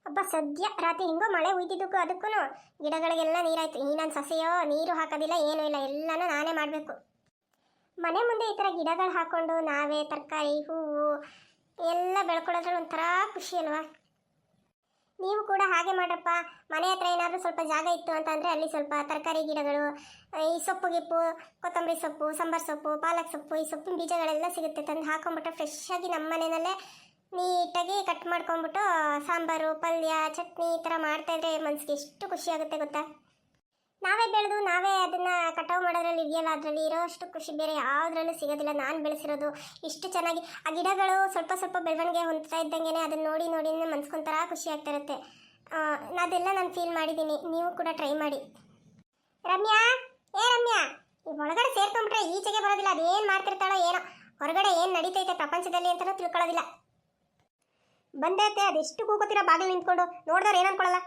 ಅಬ್ಬ ಸದ್ಯ ರಾತ್ರಿ ಹಿಂಗೋ ಮಳೆ ಉಯ್ದಿದ್ದಕ್ಕೂ ಅದಕ್ಕೂ ಗಿಡಗಳಿಗೆಲ್ಲ ನೀರಾಯ್ತು. ಈ ನನ್ನ ಸೊಸೆಯೋ ನೀರು ಹಾಕೋದಿಲ್ಲ, ಏನೂ ಇಲ್ಲ, ಎಲ್ಲನೂ ನಾನೇ ಮಾಡಬೇಕು. ಮನೆ ಮುಂದೆ ಈ ಥರ ಗಿಡಗಳು ಹಾಕ್ಕೊಂಡು ನಾವೇ ತರಕಾರಿ ಹೂವು ಎಲ್ಲ ಬೆಳ್ಕೊಳ್ಳೋದ್ರಲ್ಲಿ ಒಂಥರ ಖುಷಿ ಅಲ್ವಾ? ನೀವು ಕೂಡ ಹಾಗೆ ಮಾಡ್ರಪ್ಪ. ಮನೆ ಹತ್ರ ಏನಾದರೂ ಸ್ವಲ್ಪ ಜಾಗ ಇತ್ತು ಅಂತಂದರೆ ಅಲ್ಲಿ ಸ್ವಲ್ಪ ತರಕಾರಿ ಗಿಡಗಳು, ಈ ಸೊಪ್ಪು ಗಿಪ್ಪು, ಕೊತ್ತಂಬರಿ ಸೊಪ್ಪು, ಸಾಂಬಾರು ಸೊಪ್ಪು, ಪಾಲಕ್ ಸೊಪ್ಪು, ಈ ಸೊಪ್ಪಿನ ಬೀಜಗಳೆಲ್ಲ ಸಿಗುತ್ತೆ. ತಂದು ಹಾಕೊಂಡ್ಬಿಟ್ಟು ಫ್ರೆಶ್ ಆಗಿ ನಮ್ಮ ಮನೆಯಲ್ಲೇ ನೀಟಾಗಿ ಕಟ್ ಮಾಡ್ಕೊಂಡ್ಬಿಟ್ಟು ಸಾಂಬಾರು, ಪಲ್ಯ, ಚಟ್ನಿ ಈ ಥರ ಮಾಡ್ತಾಯಿದ್ರೆ ಮನಸ್ಸಿಗೆ ಎಷ್ಟು ಖುಷಿ ಆಗುತ್ತೆ ಗೊತ್ತಾ? ನಾವೇ ಬೆಳೆದು ನಾವೇ ಅದನ್ನು ಕಟಾವು ಮಾಡೋದ್ರಲ್ಲಿ ಇದೆಯಲ್ಲ, ಅದರಲ್ಲಿ ಇರೋಷ್ಟು ಖುಷಿ ಬೇರೆ ಯಾವುದ್ರಲ್ಲೂ ಸಿಗೋದಿಲ್ಲ. ನಾನು ಬೆಳೆಸಿರೋದು ಇಷ್ಟು ಚೆನ್ನಾಗಿ ಆ ಗಿಡಗಳು ಸ್ವಲ್ಪ ಸ್ವಲ್ಪ ಬೆಳವಣಿಗೆ ಹೊಂದ್ತಾ ಇದ್ದಂಗೆ ಅದನ್ನು ನೋಡಿ ನೋಡಿ ಮನ್ಸ್ಕೊಂಥರ ಖುಷಿ ಆಗ್ತಾ ಇರುತ್ತೆ. ಅದೆಲ್ಲ ನಾನು ಫೀಲ್ ಮಾಡಿದ್ದೀನಿ. ನೀವು ಕೂಡ ಟ್ರೈ ಮಾಡಿ. ರಮ್ಯಾ, ರಮ್ಯಾ, ಈ ಒಳಗಡೆ ಸೇರ್ಕೊಂಡ್ಬಿಟ್ರೆ ಈಚೆಗೆ ಬರೋದಿಲ್ಲ. ಅದೇನು ಮಾಡ್ತಿರ್ತಾಳೋ ಏನೋ, ಹೊರಗಡೆ ಏನು ನಡೀತೈತೆ ಪ್ರಪಂಚದಲ್ಲಿ ಅಂತಲೂ ತಿಳ್ಕೊಳ್ಳೋದಿಲ್ಲ. ಬಂದೈತೆ ಅದೆಷ್ಟು ಕೂಗೋತೀರ ಬಾಗಿಲು ನಿಂತ್ಕೊಂಡು, ನೋಡಿದವ್ರು ಏನು ಅನ್ಕೊಳ್ಳಲ್ಲ.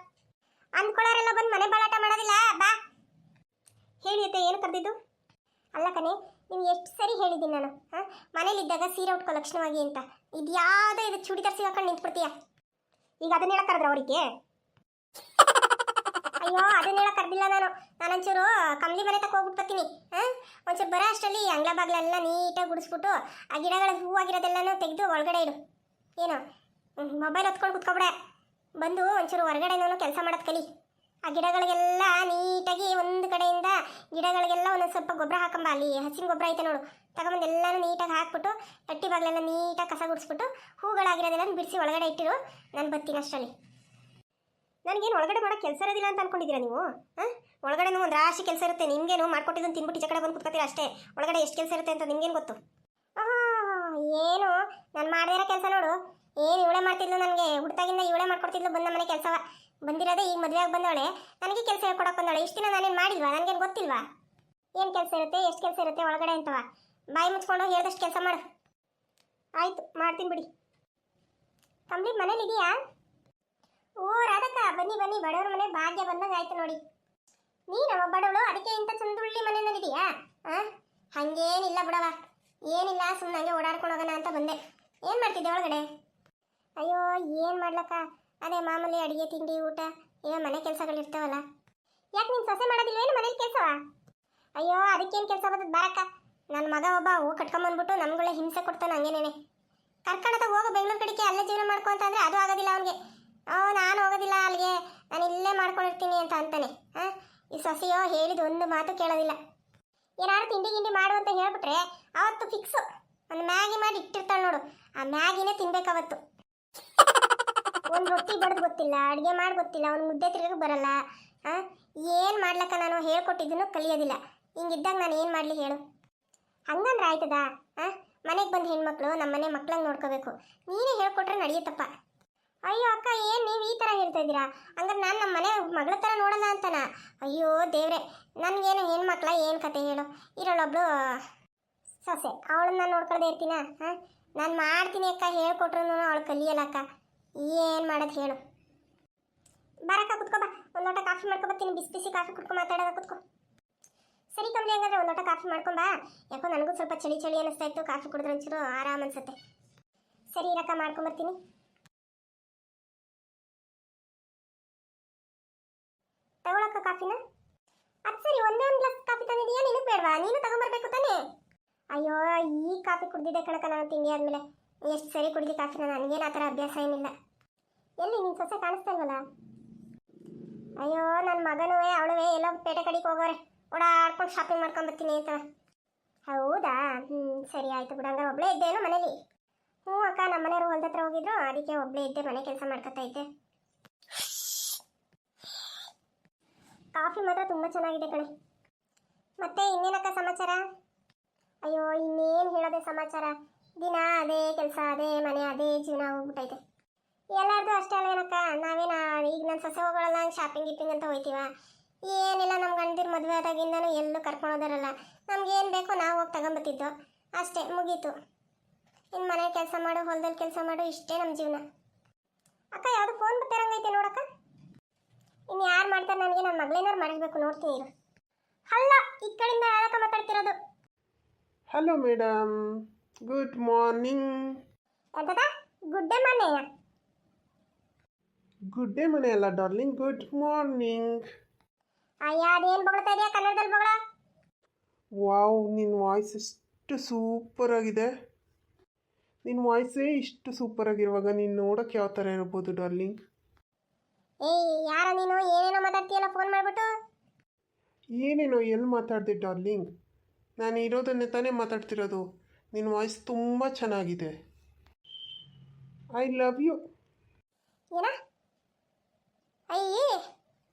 ಅಂದ್ಕೊಳ್ಳೋರೆಲ್ಲ ಬಂದು ಮನೆ ಬಾಳಾಟ ಮಾಡೋದಿಲ್ಲ. ಬಾ ಹೇಳಿ ಅತ್ತೆ, ಏನು ಕರೆದಿದ್ದು? ಅಲ್ಲ ಕಣೆ, ನೀವು ಎಷ್ಟು ಸರಿ ಹೇಳಿದ್ದೀನಿ ನಾನು, ಮನೇಲಿದ್ದಾಗ ಸೀರೆ ಉಟ್ಕೋ ಲಕ್ಷಣವಾಗಿ ಅಂತ. ಇದು ಯಾವುದೋ ಇದು ಚೂಡಿದಾರ್ ಸಿಗಾಕೊಂಡು ನಿಂತ್ಬಿಡ್ತೀಯ. ಈಗ ಅದನ್ನ ಹೇಳಕ್ ಕರೆದ್ರ ಅವರಿಗೆ? ಅಯ್ಯೋ, ಅದನ್ನ ಹೇಳಕ್ ಕರೆದಿಲ್ಲ ನಾನೊಂಚೂರು ಕಮ್ಲಿ ಮನೆ ತಕ್ಕ ಹೋಗ್ಬಿಟ್ಟು ಬರ್ತೀನಿ. ಒಂಚೂರು ಬರೋ ಅಷ್ಟರಲ್ಲಿ ಅಂಗ್ಲ ಬಾಗ್ಲೆಲ್ಲ ನೀಟಾಗಿ ಗುಡಿಸ್ಬಿಟ್ಟು ಆ ಗಿಡಗಳ ಹೂವಾಗಿರೋದೆಲ್ಲನೂ ತೆಗೆದು ಒಳಗಡೆ ಇಡು. ಏನು ಮೊಬೈಲ್ ಹೊತ್ಕೊಂಡು ಕುತ್ಕೊಬಿಡೆ. ಬಂದು ಒಂಚೂರು ಹೊರಗಡೆನೂ ಕೆಲಸ ಮಾಡೋದು ಕಲಿ. ಆ ಗಿಡಗಳಿಗೆಲ್ಲ ನೀಟಾಗಿ ಒಂದು ಕಡೆಯಿಂದ ಗಿಡಗಳಿಗೆಲ್ಲ ಒಂದೊಂದು ಸ್ವಲ್ಪ ಗೊಬ್ಬರ ಹಾಕೊಂಬ. ಅಲ್ಲಿ ಹಸಿನ ಗೊಬ್ಬರ ಐತೆ ನೋಡು, ತಗೊಂಬಂದು ಎಲ್ಲನೂ ನೀಟಾಗಿ ಹಾಕ್ಬಿಟ್ಟು ಗಟ್ಟಿ ಬಾಗಿಲೆಲ್ಲ ನೀಟಾಗಿ ಕಸ ಗುಡಿಸ್ಬಿಟ್ಟು ಹೂಗಳಾಗಿರೋದೆಲ್ಲ ಬಿಡಿಸಿ ಒಳಗಡೆ ಇಟ್ಟಿರು. ನಾನು ಬರ್ತೀನಿ ಅಷ್ಟರಲ್ಲಿ. ನನಗೇನು ಒಳಗಡೆ ಮಾಡೋ ಕೆಲಸ ಇರೋದಿಲ್ಲ ಅಂತ ಅನ್ಕೊಂಡಿದ್ದೀರಾ ನೀವು? ಒಳಗಡೆನೂ ಒಂದು ರಾಶಿ ಕೆಲಸ ಇರುತ್ತೆ. ನಿಮಗೇನು ಮಾಡ್ಕೊಟ್ಟಿದ್ದನ್ನು ತಿನ್ಬಿಟ್ಟು ಈಚೆ ಕಡೆ ಬಂದು ಕುತ್ಕೊತೀರ ಅಷ್ಟೇ. ಒಳಗಡೆ ಎಷ್ಟು ಕೆಲಸ ಇರುತ್ತೆ ಅಂತ ನಿಮ್ಗೇನು ಗೊತ್ತು? ಏನು ನಾನು ಮಾಡದೇ ಇರೋ ಕೆಲಸ ನೋಡು. ಏನು ಇವಳೆ ಮಾಡ್ತಿದ್ಲು, ನನಗೆ ಹುಡ್ತಾಗಿಂದ ಇವಳೆ ಮಾಡ್ಕೊಡ್ತಿದ್ಲು. ಬಂದ ಮನೆ ಕೆಲಸ ಬಂದಿರೋದೇ ಈಗ ಮದುವೆಯಾಗಿ ಬಂದವಳೆ, ನನಗೆ ಕೆಲಸ ಹೇಳ್ಕೊಡಕ್ಕೆ ಬಂದವಳೆ. ಇಷ್ಟು ದಿನ ನಾನೇನು ಮಾಡಿಲ್ವಾ? ನನಗೇನು ಗೊತ್ತಿಲ್ವಾ ಏನು ಕೆಲಸ ಇರುತ್ತೆ, ಎಷ್ಟು ಕೆಲಸ ಇರುತ್ತೆ ಒಳಗಡೆ ಅಂತವ? ಬಾಯಿ ಮುಚ್ಕೊಂಡು ಹೇಳ್ದಷ್ಟು ಕೆಲಸ ಮಾಡು. ಆಯಿತು, ಮಾಡ್ತೀನಿ ಬಿಡಿ. ಕಂಪ್ಲೀಟ್ ಮನೇಲಿ ಇದೆಯಾ? ಓ ರಾಧಕ್ಕ, ಬನ್ನಿ ಬನ್ನಿ, ಬಡವ್ರ ಮನೆ ಭಾಗ್ಯ ಬಂದಂಗೆ ಆಯ್ತು ನೋಡಿ. ನೀನವ ಬಡವಳು, ಅದಕ್ಕೆ ಇಂಥ ಚಂದುಳ್ಳಿ ಮನೆಯಲ್ಲಿದೆಯಾ? ಹಾಗೇನಿಲ್ಲ ಬಿಡವ, ಏನಿಲ್ಲ, ಸುಮ್ಮನೆ ಹಂಗೆ ಓಡಾಡ್ಕೊಂಡು ಹೋಗೋಣ ಅಂತ ಬಂದೆ. ಏನು ಮಾಡ್ತಿದ್ದೆ ಒಳಗಡೆ? ಅಯ್ಯೋ ಏನು ಮಾಡ್ಲಕ್ಕ, ಅದೇ ಮಾಮೂಲಿ ಅಡುಗೆ ತಿಂಡಿ ಊಟ, ಈಗ ಮನೆ ಕೆಲಸಗಳಿರ್ತಾವಲ್ಲ. ಯಾಕೆ ನೀನು ಸೊಸೆ ಮಾಡೋದಿಲ್ವೇನು ಮನೇಲಿ ಕೆಲಸವ? ಅಯ್ಯೋ ಅದಕ್ಕೇನು ಕೆಲಸ ಬರ್ತದೆ ಬಾರಕ್ಕ. ನನ್ನ ಮಗ ಒಬ್ಬ ಹೂ ಕಟ್ಕೊಂಬಂದ್ಬಿಟ್ಟು ನಮ್ಗಳೇ ಹಿಂಸೆ ಕೊಡ್ತಾನೆ. ಹಂಗೇನೇನೆ ಕರ್ಕೊಂಡಾಗ ಹೋಗೋ ಬೆಂಗಳೂರು ಕಡೆಗೆ ಅಲ್ಲೇ ಜೀವನ ಮಾಡ್ಕೊ ಅಂತಂದರೆ ಅದು ಆಗೋದಿಲ್ಲ ಅವನಿಗೆ. ನಾನು ಹೋಗೋದಿಲ್ಲ ಅಲ್ಲಿಗೆ, ನಾನು ಇಲ್ಲೇ ಮಾಡ್ಕೊಂಡಿರ್ತೀನಿ ಅಂತ ಅಂತಾನೆ. ಈ ಸೊಸೆಯೋ ಹೇಳಿದ ಒಂದು ಮಾತು ಕೇಳೋದಿಲ್ಲ. ಏನಾದ್ರು ತಿಂಡಿ ಗಿಂಡಿ ಮಾಡು ಅಂತ ಹೇಳ್ಬಿಟ್ರೆ ಅವತ್ತು ಫಿಕ್ಸು. ಒಂದು ಮ್ಯಾಗಿ ಮಾಡಿ ಇಟ್ಟಿರ್ತಾಳೆ ನೋಡು, ಆ ಮ್ಯಾಗಿನೇ ತಿನ್ಬೇಕವತ್ತು. ಒಂದು ರೊಟ್ಟಿ ಬಡ್ದು ಗೊತ್ತಿಲ್ಲ, ಅಡುಗೆ ಮಾಡಿ ಗೊತ್ತಿಲ್ಲ, ಒಂದು ಮುದ್ದೆ ತಿರ್ಗಕ್ಕೆ ಬರಲ್ಲ. ಏನು ಮಾಡ್ಲಕ್ಕ, ನಾನು ಹೇಳ್ಕೊಟ್ಟಿದ್ದನ್ನು ಕಲಿಯೋದಿಲ್ಲ. ಹಿಂಗಿದ್ದಾಗ ನಾನು ಏನು ಮಾಡಲಿ ಹೇಳು? ಹಂಗಂದ್ರೆ ಆಯ್ತದ? ಮನೆಗೆ ಬಂದು ಹೆಣ್ಮಕ್ಳು ನಮ್ಮ ಮನೆ ಮಕ್ಳಂಗೆ ನೋಡ್ಕೋಬೇಕು. ನೀನೇ ಹೇಳ್ಕೊಟ್ರೆ ನಡೆಯುತ್ತಪ್ಪ. ಅಯ್ಯೋ ಅಕ್ಕ, ಏನು ನೀವು ಈ ಥರ ಹೇಳ್ತಾ ಇದ್ದೀರಾ? ಹಂಗಾರೆ ನಾನು ನಮ್ಮ ಮನೆ ಮಗಳ ಥರ ನೋಡಲ್ಲ ಅಂತನ? ಅಯ್ಯೋ ದೇವ್ರೆ, ನನಗೇನು ಹೆಣ್ಮಕ್ಳ ಏನು ಕತೆ ಹೇಳು? ಇರೋಳೊಬ್ಳು ಸೊಸೆ, ಅವಳನ್ನ ನಾನು ನೋಡ್ಕೊಳ್ದೆ ಇರ್ತೀನ? ನಾನು ಮಾಡ್ತೀನಿ ಅಕ್ಕ, ಹೇಳ್ಕೊಟ್ರು ಅವಳು ಕಲಿಯಲ್ಲ ಅಕ್ಕ. ಏನು ಮಾಡೋದು ಹೇಳು? ಬರಕ್ಕ, ಕುತ್ಕೋ ಬಾ, ಒಂದು ಲೋಟ ಕಾಫಿ ಮಾಡ್ಕೊಬರ್ತೀನಿ. ಬಿಸಿ ಬಿಸಿ ಕಾಫಿ ಕುಟ್ಕೊ ಮಾತಾಡೋದ, ಕುತ್ಕೋ. ಸರಿ ಕಮ್ಮಿ, ಹಂಗಾದ್ರೆ ಒಂದು ಲೋಟ ಕಾಫಿ ಮಾಡ್ಕೊಂಬಾ. ಯಾಕೋ ನನಗೂ ಸ್ವಲ್ಪ ಚಳಿ ಚಳಿ ಅನ್ನಿಸ್ತಾ ಇತ್ತು. ಕಾಫಿ ಕುಡಿದ್ರೆ ಒಂಚೂರು ಆರಾಮ್ ಅನ್ಸುತ್ತೆ. ಸರಿ ಇರಕ್ಕ, ಮಾಡ್ಕೊಂಬರ್ತೀನಿ. ತಗೊಳಕ್ಕ ಕಾಫಿನ? ಅದು ಸರಿ, ಒಂದೇ ಒಂದು ಗ್ಲಾಸ್ ಕಾಫಿ ತಂದಿದೀಯಾ? ನಿನಗೆ ಬೇಡವಾ? ನೀನು ತಗೊಂಬರ್ಬೇಕು ತಾನೇ? ಅಯ್ಯೋ, ಈ ಕಾಫಿ ಕುಡ್ದಿದ್ದೆ ಕಣಕ್ಕ ನಾನು ತಿಂಡಿ ಆದಮೇಲೆ. ಎಷ್ಟು ಸರಿ ಕುಡಿದಿ ಕಾಫಿನ, ನನಗೇನು ಆ ಥರ ಅಭ್ಯಾಸ ಏನಿಲ್ಲ. ಎಲ್ಲಿ ನಿನ್ನ ಸೊಸೆ ಕಾಣಿಸ್ತಾ ಇಲ್ವಲ್ಲ? ಅಯ್ಯೋ, ನನ್ನ ಮಗನೂ ಅವಳುವೇ ಎಲ್ಲೋ ಪೇಟೆ ಕಡೆಗೆ ಹೋಗೋರೆ, ಓಡಾಡ್ಕೊಂಡು ಶಾಪಿಂಗ್ ಮಾಡ್ಕೊಂಬರ್ತೀನಿ ಅಂತ. ಹೌದಾ? ಸರಿ ಆಯಿತು ಬಿಡು. ಹಂಗಾರೆ ಒಬ್ಬಳೇ ಇದ್ದೇನೋ ಮನೇಲಿ? ಹ್ಞೂ ಅಕ್ಕ, ನಮ್ಮ ಮನೆಯವರು ಹೊಲ್ದ ಹತ್ರ ಹೋಗಿದ್ರು, ಅದಕ್ಕೆ ಒಬ್ಬಳೇ ಇದ್ದೆ, ಮನೆ ಕೆಲಸ ಮಾಡ್ಕೊತಾ ಇದ್ದೆ. ಕಾಫಿ ಮಾತ್ರ ತುಂಬ ಚೆನ್ನಾಗಿದೆ ಕಣೆ. ಮತ್ತೆ ಇನ್ನೇನಕ್ಕ ಸಮಾಚಾರ? ಅಯ್ಯೋ, ಇನ್ನೇನು ಹೇಳೋದೆ ಸಮಾಚಾರ? ದಿನ ಅದೇ ಕೆಲಸ, ಅದೇ ಮನೆ, ಅದೇ ಜೀವನ ಹೋಗ್ಬಿಟ್ಟೈತೆ. ಎಲ್ಲರದು ಅಷ್ಟೇ ಅಲ್ವೇನಕ್ಕ? ನಾವೇನ ಈಗ ನನ್ನ ಸೊಸೆ ಹೋಗೋಳಲ್ಲ, ಶಾಪಿಂಗ್ ಗಿಪ್ಪಿಂಗ್ ಅಂತ ಹೋಯ್ತೀವ? ಏನಿಲ್ಲ, ನಮ್ಮ ಗಂಡದಿರು ಮದುವೆ ಆದಾಗಿಂದನೂ ಎಲ್ಲೂ ಕರ್ಕೊಂಡೋದಾರಲ್ಲ. ನಮ್ಗೇನು ಬೇಕೋ ನಾವು ಹೋಗಿ ತಗೊಂಬತ್ತಿದ್ದೋ ಅಷ್ಟೇ, ಮುಗೀತು. ಇನ್ನು ಮನೆ ಕೆಲಸ ಮಾಡು, ಹೊಲದಲ್ಲಿ ಕೆಲಸ ಮಾಡು, ಇಷ್ಟೇ ನಮ್ಮ ಜೀವನ. ಅಕ್ಕ, ಯಾವುದು ಫೋನ್ ಬರ್ತಿರಂಗೈತೆ ನೋಡಕ್ಕ. ಇನ್ನು ಯಾರು ಮಾಡ್ತಾರೆ ನನಗೆ? ನನ್ನ ಮಗಳೇನಾರು ಮಾಡಿರ್ಬೇಕು, ನೋಡ್ತೀನಿ ಇರು. ಅಲ್ಲ, ಈ ಕಡೆಯಿಂದ ಯಾರಕ್ಕ ಮಾತಾಡ್ತಿರೋದು? Hello madam, good morning. ಎಂತದ ಗುಡ್ಡೆ ಮಾರ್ನಿಂಗ್? ಗುಡ್ ಡೇ ಮನೆ ಅಲ್ಲ ಡಾರ್ಲಿಂಗ್, ಗುಡ್ ಮಾರ್ನಿಂಗ್. ಅಯ್ಯ ಅದೇನು ಬೊಗಳ್ತಾ ಇದೆಯಾ ಕನ್ನಡದಲ್ಲಿ ಬೊಗಳ. ವಾವ್, ನಿನ್ನ ವಾಯ್ಸ್ ಎಷ್ಟು ಸೂಪರ್ ಆಗಿದೆ. ನಿನ್ನ ವಾಯ್ಸೇ ಇಷ್ಟು ಸೂಪರ್ ಆಗಿರುವಾಗ ನೀನು ನೋಡೋಕ್ಕೆ ಯಾವ ಥರ ಇರ್ಬೋದು ಡಾರ್ಲಿಂಗ್? ಏಯ್ ಯಾರ ನೀನು ಏನೇನೋ ಮಾತಾಡ್ತೀಯಲ್ಲ ಫೋನ್ ಮಾಡಿಬಿಟ್ಟು? ಏನೇನೋ ಎಲ್ಲಿ ಮಾತಾಡಿದೆ ಡಾರ್ಲಿಂಗ್? ನಾನು ಇರೋದನ್ನೇ ತಾನೇ ಮಾತಾಡ್ತಿರೋದು. ನಿನ್ನ ವಾಯ್ಸ್ ತುಂಬ ಚೆನ್ನಾಗಿದೆ. I love you. ಏನ ಅಯ್ಯ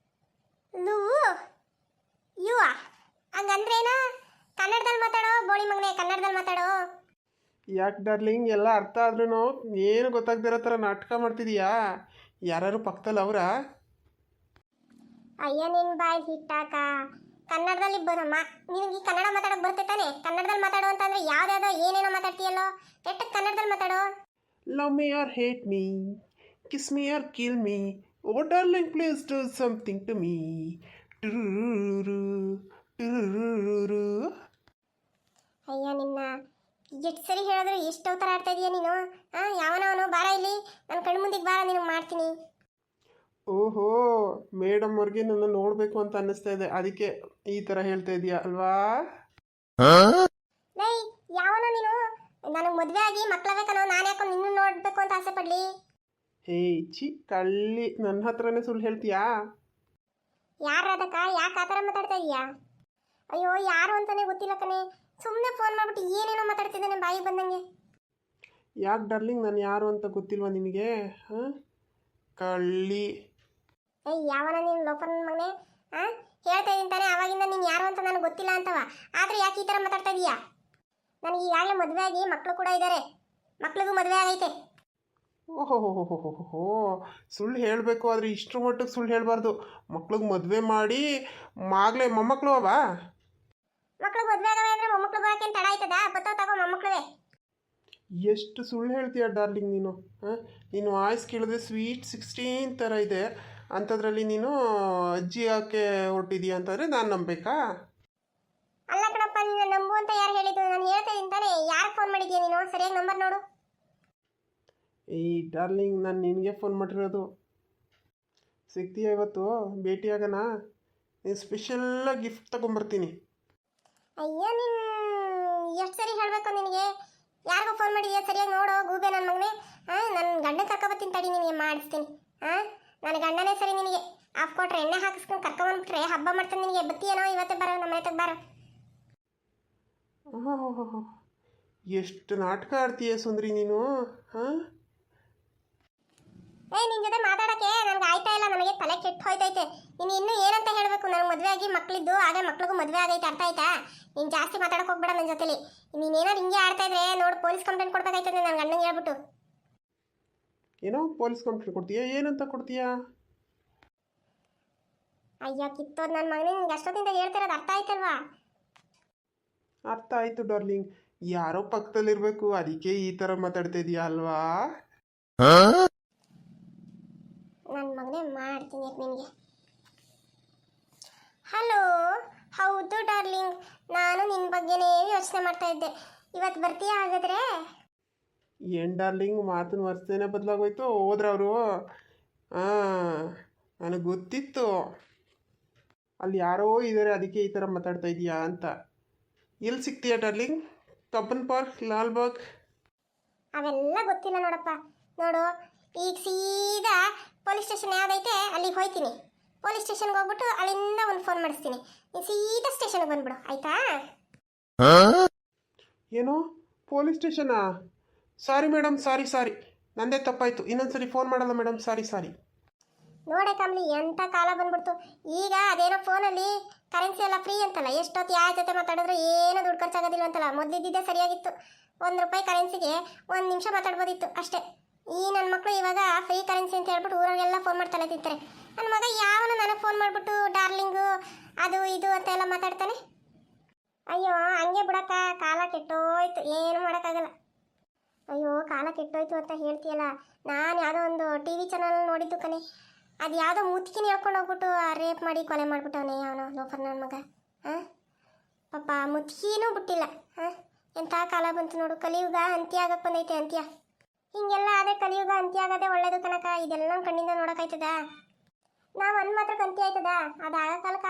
ಲೂವು ಯುವ ಹಂಗಂದ್ರೇನ? ಕನ್ನಡದಲ್ಲಿ ಮಾತಾಡೋ ಬೋಳಿ ಮಗನೇ, ಕನ್ನಡದಲ್ಲಿ ಮಾತಾಡೋ. ಯಾಕೆ ಡಾರ್ಲಿಂಗ್, ಎಲ್ಲ ಅರ್ಥ ಆದ್ರೂ ಏನು ಗೊತ್ತಾಗ್ದಿರೋ ಥರ ನಾಟಕ ಮಾಡ್ತಿದೀಯಾ? ಯಾರು ಪಕ್ಕದಲ್ಲಿ ಅವರಾ? ಅಯ್ಯ ನಿನ್ನ ಬಾಯಿ ಹಿಟ್ಟಾಕ ಕನ್ನಡದಲ್ಲಿ ಬರಮ್ಮ. ನಿನಗೆ ಈ ಕನ್ನಡ ಮಾತಾಡೋಕೆ ಬರುತ್ತೆ ತಾನೆ? ಕನ್ನಡದಲ್ಲಿ ಮಾತಾಡೋ ಅಂತಂದ್ರೆ ಯಾವ್ದಾವುದೋ ಏನೇನೋ ಮಾತಾಡ್ತೀಯಲ್ಲೋ. ಕೆಟ್ಟ ಕನ್ನಡದಲ್ಲಿ ಮಾತಾಡೋ. Love me or hate me, kiss me or kill me, oh darling please do something to me. Turururu, turururu. ಅಯ್ಯ ನಿನ್ನ ಎಷ್ಟು ಸರಿ ಹೇಳಿದ್ರು ಎಷ್ಟು ಅವತಾರ ಆಡ್ತಾ ಇದೀಯ ನೀನು. ಯಾವನವನು ಬಾರ ಇಲ್ಲಿ, ನನ್ನ ಕಣ್ಣು ಮುಂದಿಗೆ ಬಾರ, ನಿನಗೆ ಮಾಡ್ತೀನಿ. ಓಹೋ, ಮೇಡಮ್ ಅವ್ರಿಗೆ ನನ್ನ ನೋಡಬೇಕು ಅಂತ ಅನ್ನಿಸ್ತಾ ಇದೆ, ಅದಕ್ಕೆ ಈ ಥರ ಹೇಳ್ತಾ ಇದೀಯಾ ಅಲ್ವಾ? ಲೈ ಯಾವನೋ ನೀನು? ನನಗೆ ಮದುವೆ ಆಗಿ ಮಕ್ಕಳಬೇಕನೋ, ನಾನು ಯಾಕೋ ನಿನ್ನ ನೋಡಬೇಕು ಅಂತ ಆಸೆ ಪಡ್ಲಿ? ಹೇ ಚಿ ಕಳ್ಳಿ, ನನ್ನ ಹತ್ರನೇ ಸುಳ್ಳು ಹೇಳ್ತೀಯಾ? ಯಾರು ಅದಕ್ಕ? ಯಾಕೆ ಆ ಥರ ಮಾತಾಡ್ತಾ ಇದೀಯಾ? ಅಯ್ಯೋ ಯಾರು ಅಂತಾನೆ ಗೊತ್ತಿಲ್ಲ ಕಣೆ, ಸುಮ್ಮನೆ ಫೋನ್ ಮಾಡ್ಬಿಟ್ಟು ಏನೇನೋ ಮಾತಾಡ್ತಿದ್ದಾನೆ ಬಾಯಿ ಬಂದಂಗೆ. ಯಾಕೆ ಡಾರ್ಲಿಂಗ್, ನಾನು ಯಾರು ಅಂತ ಗೊತ್ತಿಲ್ವಾ ನಿನಗೆ? ಹಾಂ, ಕಳ್ಳಿ. ಏಯ್ ಯಾವನ ನೀನು ಲೋಫರ್ ಮಗನೇ? ಹೇಳ್ತಾ ಇದ್ದೀನಿ ತಾನೆ ಆವಾಗಿಂದ ನೀನು ಯಾರು ಅಂತ ನನಗೆ ಗೊತ್ತಿಲ್ಲ ಅಂತವ, ಆದರೂ ಯಾಕೆ ಈ ಥರ ಮಾತಾಡ್ತಾ ಇದೀಯಾ? ನನಗೆ ಈಗಾಗಲೇ ಮದುವೆ ಆಗಿ ಮಕ್ಕಳು ಕೂಡ ಇದ್ದಾರೆ, ಮಕ್ಳಿಗೂ ಮದುವೆ ಆಗೈತೆ. ಓಹೋ, ಸುಳ್ಳು ಹೇಳಬೇಕು, ಆದರೆ ಇಷ್ಟರ ಮಟ್ಟಿಗೆ ಸುಳ್ಳು ಹೇಳಬಾರ್ದು. ಮಕ್ಳಿಗೆ ಮದುವೆ ಮಾಡಿ ಮಾಗಲೇ ಮೊಮ್ಮಕ್ಕಳು ಅವ? ಮಕ್ಳಿಗೆ ಮದುವೆ ಆಗವೆ ಅಂದರೆ ಮೊಮ್ಮಕ್ಕಳು ಬರೋಕೆ ತಡ ಆಯ್ತದ? ಬತ್ತಾವ ತಗೋ ಮೊಮ್ಮಕ್ಕಳುವೆ. ಎಷ್ಟು ಸುಳ್ಳು ಹೇಳ್ತೀಯ ಡಾರ್ಲಿಂಗ್ ನೀನು. ನಿನ್ನ ವಾಯ್ಸ್ ಕೇಳಿದ್ರೆ ಸ್ವೀಟ್ 16 ಥರ ಇದೆ, ಅಂಥದ್ರಲ್ಲಿ ನೀನು ಅಜ್ಜಿ ಯಾಕೆ ಹೊರಟಿದೀಯ ಅಂತಂದರೆ ನಾನು ನಂಬೇಕಾ? ಅಲ್ಲ ಕಣಪ್ಪ, ನಿನ್ನ ನಂಬು ಅಂತ ಯಾರು ಹೇಳಿದ್ದು? ನಾನು ಹೇಳ್ತಾ ಇದ್ದೀನಿ ತಾನೆ. ಯಾರು ಫೋನ್ ಮಾಡಿದ್ಯಾ ನೀನು? ಸರಿಯಾಗಿ ನಂಬರ್ ನೋಡು. ಈ ಡಾರ್ಲಿಂಗ್, ನಾನು ನಿನಗೆ ಫೋನ್ ಮಾಡಿರೋದು. ಸಿಗ್ತೀಯ ಇವತ್ತು? ಭೇಟಿಯಾಗೋಣ? ನೀನು ಸ್ಪೆಷಲ್ಲಾಗಿ ಗಿಫ್ಟ್ ತೊಗೊಂಬರ್ತೀನಿ. ಅಯ್ಯೋ ನೀನು ಎಷ್ಟು ಸರಿ ಹೇಳಬೇಕು ನಿನಗೆ? ಯಾರಿಗೂ ಫೋನ್ ಮಾಡಿದ್ಯಾ? ಸರಿಯಾಗಿ ನೋಡು ಗೂಬೆ ನನ್ನ ಮಗನೇ. ನನ್ನ ಗಂಡ ಕರ್ಕೊಬತ್ತೀನಿ ತಡಿ, ನಿನಗೆ ಮಾಡಿಸ್ತೀನಿ. ನನ್ನ ಗಂಡನೇ ಸರಿ ನಿನಗೆ. ಆಫ್ ಕೊಟ್ರೆ ಎಣ್ಣೆ ಹಾಕಿಸ್ಕೊಂಡು ಕರ್ಕೊಂಬಂದ್ಬಿಟ್ರೆ ಹಬ್ಬ ಮಾಡ್ತಾನೆ ನಿನಗೆ. ಬತ್ತೀಯನೋ ಇವತ್ತೇ ಬರೋ ನಮ್ಮ ಮನೆ ಬಾರ. ಎಷ್ಟು ನಾಟಕ ಆಡ್ತೀಯ ಸುಂದ್ರಿ ನೀನು. ನಿನ್ನ ಜೊತೆ ಮಾತಾಡೋಕ್ಕೆ ನನಗೆ ಆಯ್ತಾ ಇಲ್ಲ, ನನಗೆ ತಲೆ ಕೆಟ್ಟು ಹೋಯ್ತೈತೆ. ನೀನು ಇನ್ನೂ ಏನಂತ ಹೇಳಬೇಕು? ನನಗೆ ಮದುವೆ ಆಗಿ ಮಕ್ಕಳಿದ್ದು, ಹಾಗೆ ಮಕ್ಳಿಗೂ ಮದುವೆ ಆಗೈತೆ, ಅರ್ಥ ಆಯ್ತಾ? ನೀನು ಜಾಸ್ತಿ ಮಾತಾಡೋಕೆ ಹೋಗ್ಬೇಡ ನನ್ನ ಜೊತೆಲಿ. ನೀನೇನಾದ್ರು ಹಿಂಗೆ ಆಡ್ತಾ ಇದ್ರೆ ನೋಡು, ಪೊಲೀಸ್ ಕಂಪ್ಲೇಂಟ್ ಕೊಡ್ಬೇಕಾಯ್ತದೆ ನನ್ನ ಗಂಡಂಗೆ ಹೇಳ್ಬಿಟ್ಟು. ಏನೋ ಪೊಲೀಸ್ ಕಂಪ್ಲೇಂಟ್ ಕೊಡ್ತೀಯಾ? ಏನಂತ ಕೊಡ್ತೀಯಾ? ಅಯ್ಯೋ ಕಿತ್ತೋದು ನನ್ನ ಮಗನೇ, ನಿನ್ಗೆ ಅಷ್ಟೊತ್ತಿಂದ ಹೇಳ್ತಿರೋದು ಅರ್ಥ ಆಯ್ತಲ್ವಾ? ಅರ್ಥ ಆಯ್ತು ಡಾರ್ಲಿಂಗ್, ಯಾರೋ ಪಕ್ಕದಲ್ಲಿರ್ಬೇಕು, ಅದಕ್ಕೆ ಈ ಥರ ಮಾತಾಡ್ತಾ ಇದೀಯಾ ಅಲ್ವಾ? ನನ್ನ ಮಗನೇ ಮಾಡ್ತೀನಿ ನಿನಗೆ. ಹಲೋ, ಹೌದು ಡಾರ್ಲಿಂಗ್, ನಾನು ನಿನ್ನ ಬಗ್ಗೆನೇ ಯೋಚನೆ ಮಾಡ್ತಾ ಇದ್ದೆ. ಇವತ್ತು ಬರ್ತೀಯಾ ಹಾಗಾದ್ರೆ? ಏನು ಡಾರ್ಲಿಂಗ್, ಮಾತಿನ ವರ್ಷನೇ ಬದಲಾಗೋಯ್ತು. ಹೋದ್ರವರು? ನನಗೆ ಗೊತ್ತಿತ್ತು ಅಲ್ಲಿ ಯಾರೋ ಇದ್ದಾರೆ, ಅದಕ್ಕೆ ಈ ಥರ ಮಾತಾಡ್ತಾ ಇದೀಯಾ ಅಂತ. ಎಲ್ಲಿ ಸಿಗ್ತೀಯಾ ಡಾರ್ಲಿಂಗ್? Cubbon park, Lalbagh? ಅವೆಲ್ಲ ಗೊತ್ತಿಲ್ಲ ನೋಡಪ್ಪ. ನೋಡು, ಈಗ ಸೀದಾ ಪೊಲೀಸ್ ಸ್ಟೇಷನ್ ಯಾವುದೈತೆ ಅಲ್ಲಿಗೆ ಹೋಯ್ತೀನಿ. ಪೊಲೀಸ್ ಸ್ಟೇಷನ್ಗೆ ಹೋಗ್ಬಿಟ್ಟು ಅಲ್ಲಿಂದ ಒಂದು ಫೋನ್ ಮಾಡಿಸ್ತೀನಿ. ನೀನು ಸೀದಾ ಸ್ಟೇಷನ್ಗೆ ಬಂದ್ಬಿಡು, ಆಯ್ತಾ? ಏನು ಪೊಲೀಸ್ ಸ್ಟೇಷನಾ? ಸಾರಿ ಮೇಡಮ್, ಸಾರಿ, ನಂದೇ ತಪ್ಪಾಯಿತು. ಇನ್ನೊಂದ್ಸರಿ ಫೋನ್ ಮಾಡಲ್ಲ ಮೇಡಮ್, ಸಾರಿ. ನೋಡೆ ಕಮ್ಲಿ, ಎಂಥ ಕಾಲ ಬಂದ್ಬಿಡ್ತು ಈಗ. ಅದೇನೋ ಫೋನಲ್ಲಿ ಕರೆನ್ಸಿ ಎಲ್ಲ ಫ್ರೀ ಅಂತಲ್ಲ, ಎಷ್ಟೊತ್ತು ಯಾರ ಜೊತೆ ಮಾತಾಡಿದ್ರು ಏನೂ ದುಡ್ಡು ಖರ್ಚಾಗೋದಿಲ್ಲ ಅಂತಲ್ಲ. ಮೊದಲಿದ್ದಿದ್ದೇ ಸರಿಯಾಗಿತ್ತು. ₹1 ಕರೆನ್ಸಿಗೆ 1 ನಿಮಿಷ ಮಾತಾಡ್ಬೋದಿತ್ತು ಅಷ್ಟೇ. ಈ ನನ್ನ ಮಕ್ಕಳು ಇವಾಗ ಫ್ರೀ ಕರೆನ್ಸಿ ಅಂತ ಹೇಳ್ಬಿಟ್ಟು ಊರಾಗೆಲ್ಲ ಫೋನ್ ಮಾಡ್ತಾನೆ ತಿಂತಾರೆ. ನನ್ನ ಮಗ ಯಾವನು ನನಗೆ ಫೋನ್ ಮಾಡಿಬಿಟ್ಟು ಡಾರ್ಲಿಂಗು ಅದು ಇದು ಅಂತ ಎಲ್ಲ ಮಾತಾಡ್ತಾನೆ. ಅಯ್ಯೋ ಹಂಗೆ ಬಿಡಕ್ಕ, ಕಾಲ ಕೆಟ್ಟೋಯ್ತು, ಏನು ಮಾಡೋಕ್ಕಾಗಲ್ಲ. ಅಯ್ಯೋ ಕಾಲ ಕೆಟ್ಟೋಯ್ತು ಅಂತ ಹೇಳ್ತೀಯಲ್ಲ, ನಾನು ಯಾವುದೋ ಒಂದು TV ಚಾನಲ್ ನೋಡಿದ್ದು ಕಣೆ. ಅದು ಯಾವುದೋ ಮುತ್ಕಿನ ಹೇಳ್ಕೊಂಡು ಹೋಗ್ಬಿಟ್ಟು ರೇಪ್ ಮಾಡಿ ಕೊಲೆ ಮಾಡಿಬಿಟ್ಟವನೇ ಅವನು ಲೋಫರ್ ನನ್ನ ಮಗ. ಪಾಪ ಮುತ್ಕಿನೂ ಬಿಟ್ಟಿಲ್ಲ. ಎಂಥ ಕಾಲ ಬಂತು ನೋಡು, ಕಲಿಯುಗ ಅಂತ್ಯ ಆಗಕ್ಕೆ ಬಂದೈತೆ, ಅಂತ್ಯ. ಹಿಂಗೆಲ್ಲ ಆದರೆ ಕಲಿಯುಗ ಅಂತ್ಯ ಆಗದೆ ಒಳ್ಳೇದು ಕನಕ. ಇದೆಲ್ಲ ನಮ್ಮ ಕಣ್ಣಿಂದ ನೋಡೋಕ್ಕಾಯ್ತದ? ನಾವು ಅಂದ್ ಮಾತ್ರ ಅಂತ್ಯ ಆಯ್ತದ? ಅದು ಆಗ ಕಾಲಕ್ಕೆ